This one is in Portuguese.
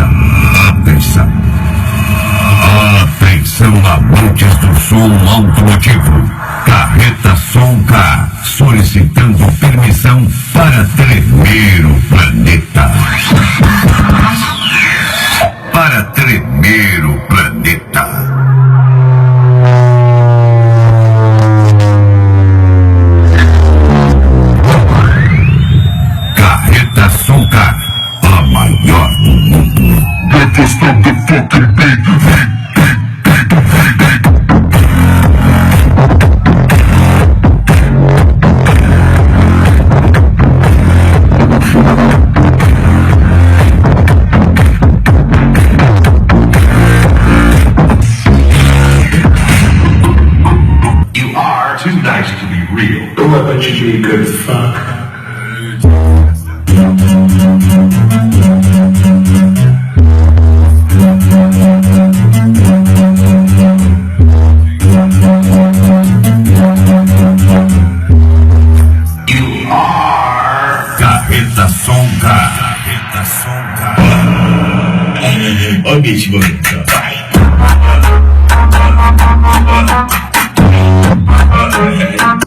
Atenção, atenção. Atenção, amantes do som automotivo. Carreta Som K, solicitando permissão para tremer o planeta. Para tremer o planeta. Carreta Som K, a maior do mundo. Let us stop the fucking beat. You are too nice to be real. Oh, I bet you be a good fuck. You are Carreta Som K. Carreta Som K. Olha esse bonito.